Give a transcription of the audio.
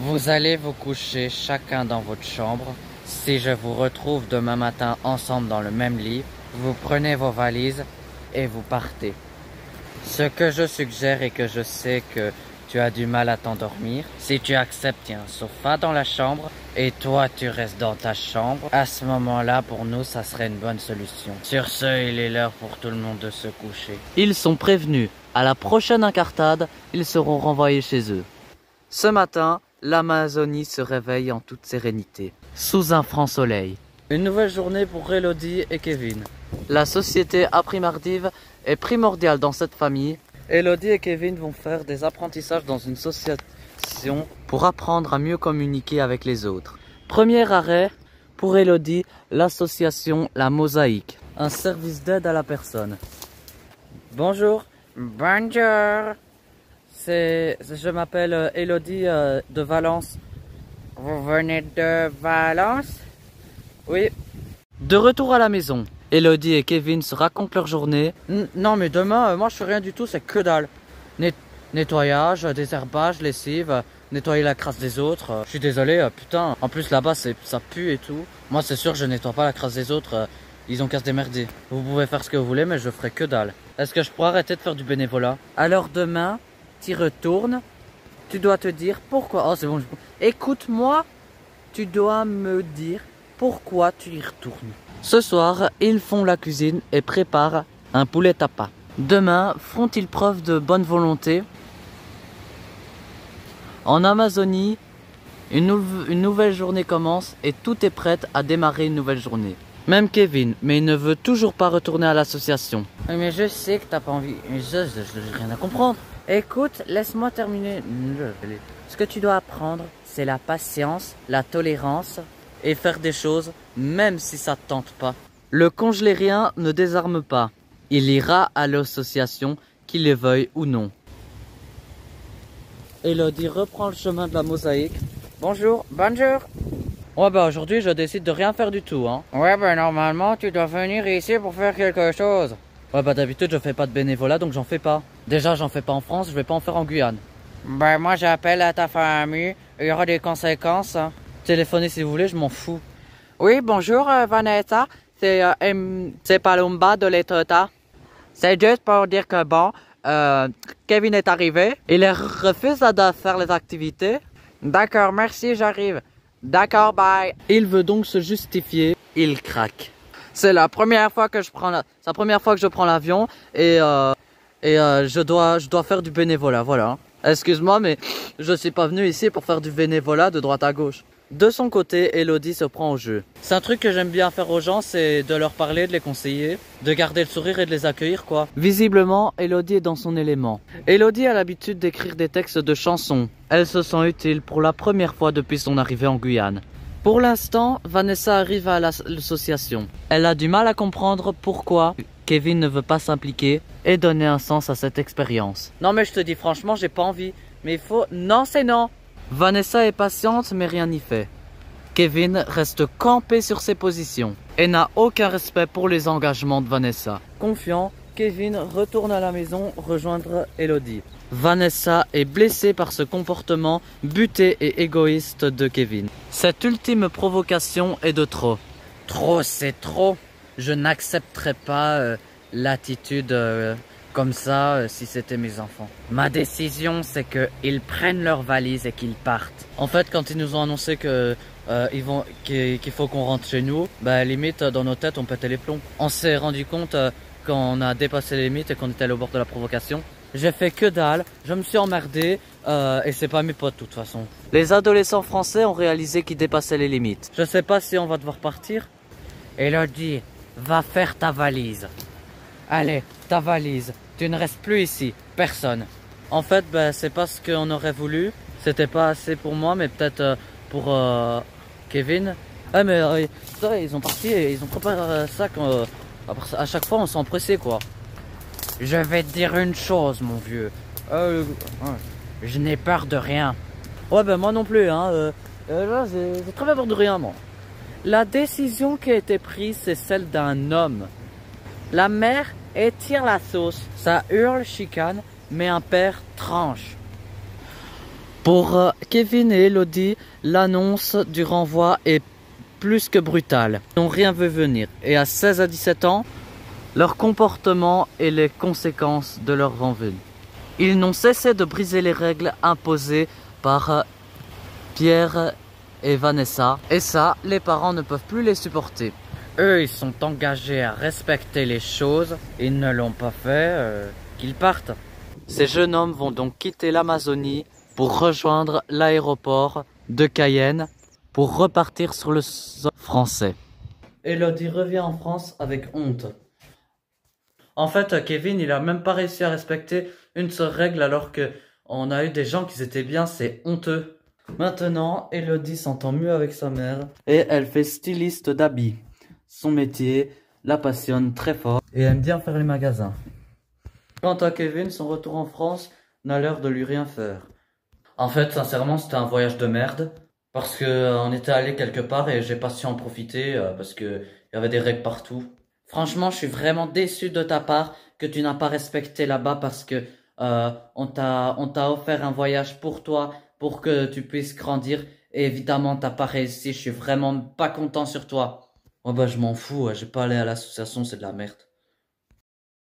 Vous allez vous coucher chacun dans votre chambre. Si je vous retrouve demain matin ensemble dans le même lit, vous prenez vos valises et vous partez. Ce que je suggère est que je sais que tu as du mal à t'endormir. Si tu acceptes, il y a un sofa dans la chambre et toi tu restes dans ta chambre. À ce moment-là, pour nous, ça serait une bonne solution. Sur ce, il est l'heure pour tout le monde de se coucher. Ils sont prévenus. À la prochaine incartade, ils seront renvoyés chez eux. Ce matin, l'Amazonie se réveille en toute sérénité, sous un franc soleil. Une nouvelle journée pour Elodie et Kevin. La société apprimardive est primordiale dans cette famille. Elodie et Kevin vont faire des apprentissages dans une association pour apprendre à mieux communiquer avec les autres. Premier arrêt, pour Elodie, l'association La Mosaïque, un service d'aide à la personne. Bonjour. Bonjour. Je m'appelle Elodie de Valence. Vous venez de Valence? Oui. De retour à la maison, Elodie et Kevin se racontent leur journée. Non mais demain, moi je fais rien du tout, c'est que dalle. Nettoyage, désherbage, lessive, nettoyer la crasse des autres. Je suis désolé, putain. En plus là-bas ça pue et tout. Moi c'est sûr je nettoie pas la crasse des autres. Ils ont qu'à se démerder. Vous pouvez faire ce que vous voulez mais je ferai que dalle. Est-ce que je pourrais arrêter de faire du bénévolat? Alors demain, tu retournes. Tu dois te dire pourquoi. Oh c'est bon. Écoute-moi. Tu dois me dire pourquoi tu y retournes. Ce soir, ils font la cuisine et préparent un poulet tapa. Demain, feront-ils preuve de bonne volonté? En Amazonie, une nouvelle journée commence et tout est prêt à démarrer une nouvelle journée. Même Kevin, mais il ne veut toujours pas retourner à l'association. Mais je sais que t'as pas envie. Je n'ai rien à comprendre. Écoute, laisse-moi terminer. Ce que tu dois apprendre, c'est la patience, la tolérance et faire des choses même si ça ne tente pas. Le congélérien ne désarme pas. Il ira à l'association, qu'il le veuille ou non. Elodie reprend le chemin de la mosaïque. Bonjour. Ouais bah aujourd'hui je décide de rien faire du tout hein. Ouais bah normalement tu dois venir ici pour faire quelque chose. Ouais bah d'habitude je fais pas de bénévolat donc j'en fais pas. Déjà j'en fais pas en France, je vais pas en faire en Guyane. Bah moi j'appelle à ta famille, il y aura des conséquences. Téléphonez si vous voulez, je m'en fous. Oui bonjour Vanessa, c'est Palumba de l'État. C'est juste pour dire que bon, Kevin est arrivé. Il refuse de faire les activités. D'accord, merci, j'arrive. D'accord, bye. Il veut donc se justifier. Il craque. C'est la première fois que je prends l'avion et je dois faire du bénévolat, voilà. Excuse-moi, mais je suis pas venu ici pour faire du bénévolat de droite à gauche. De son côté, Elodie se prend au jeu. C'est un truc que j'aime bien faire aux gens, c'est de leur parler, de les conseiller, de garder le sourire et de les accueillir, quoi. Visiblement, Elodie est dans son élément. Elodie a l'habitude d'écrire des textes de chansons. Elle se sent utile pour la première fois depuis son arrivée en Guyane. Pour l'instant, Vanessa arrive à l'association. Elle a du mal à comprendre pourquoi Kevin ne veut pas s'impliquer et donner un sens à cette expérience. Non mais je te dis franchement, j'ai pas envie. Mais il faut... Non, c'est non. Vanessa est patiente mais rien n'y fait. Kevin reste campé sur ses positions et n'a aucun respect pour les engagements de Vanessa. Confiant, Kevin retourne à la maison rejoindre Elodie. Vanessa est blessée par ce comportement buté et égoïste de Kevin. Cette ultime provocation est de trop. Trop, c'est trop. Je n'accepterai pas l'attitude comme ça si c'était mes enfants. Ma décision, c'est qu'ils prennent leurs valises et qu'ils partent. En fait, quand ils nous ont annoncé que qu'il faut qu'on rentre chez nous, bah limite dans nos têtes on pétait les plombs. On s'est rendu compte quand on a dépassé les limites et qu'on était allé au bord de la provocation. J'ai fait que dalle, je me suis emmerdé et c'est pas mes potes de toute façon. Les adolescents français ont réalisé qu'ils dépassaient les limites. Je sais pas si on va devoir partir. Elodie, va faire ta valise. Allez, ta valise. Tu ne restes plus ici, personne. En fait, bah, c'est pas ce qu'on aurait voulu. C'était pas assez pour moi, mais peut-être pour Kevin. Ah mais ça, ils ont parti et ils ont préparé ça à chaque fois on s'est empressé quoi. Je vais te dire une chose mon vieux. Je n'ai peur de rien. Ouais ben moi non plus hein. Là j'ai très peur de rien moi. La décision qui a été prise c'est celle d'un homme. La mère étire la sauce. Ça hurle, chicane, mais un père tranche. Pour Kevin et Elodie, l'annonce du renvoi est plus que brutale. Ils n'ont rien vu venir. Et à 16 à 17 ans, leur comportement et les conséquences de leur renvoi. Ils n'ont cessé de briser les règles imposées par Pierre et Vanessa. Et ça, les parents ne peuvent plus les supporter. Eux, ils sont engagés à respecter les choses. Ils ne l'ont pas fait, qu'ils partent. Ces jeunes hommes vont donc quitter l'Amazonie pour rejoindre l'aéroport de Cayenne pour repartir sur le sol français. Elodie revient en France avec honte. En fait, Kevin, il a même pas réussi à respecter une seule règle alors que on a eu des gens qui étaient bien, c'est honteux. Maintenant, Elodie s'entend mieux avec sa mère et elle fait styliste d'habits. Son métier la passionne très fort et aime bien faire les magasins. Quant à Kevin, son retour en France n'a l'air de lui rien faire. En fait, sincèrement, c'était un voyage de merde parce que on était allé quelque part et j'ai pas su en profiter parce que il y avait des règles partout. Franchement, je suis vraiment déçu de ta part que tu n'as pas respecté là-bas parce que on t'a offert un voyage pour toi pour que tu puisses grandir et évidemment t'as pas réussi. Je suis vraiment pas content sur toi. Oh bah je m'en fous, j'ai pas allé à l'association, c'est de la merde.